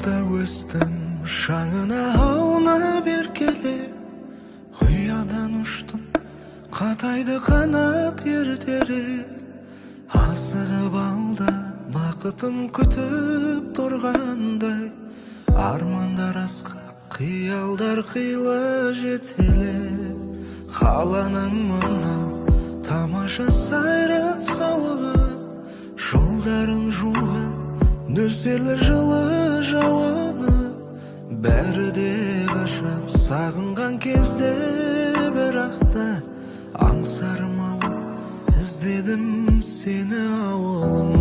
Шалда өстім шаңына аунап еркелеп, ұядан ұштым қатайды қанат ертерек. Асығып алда бақытым күтіп тұрғандай, армандар асқақ, қиялдар қилы жетелеп. Қаланың мынау тамаша сайран сауығы, жолдарың жуған нөсерлі жылы жауыны. Бәрі де ғажап сағынған кезде, бірақта аңсарым ау, іздедім сені ауылым.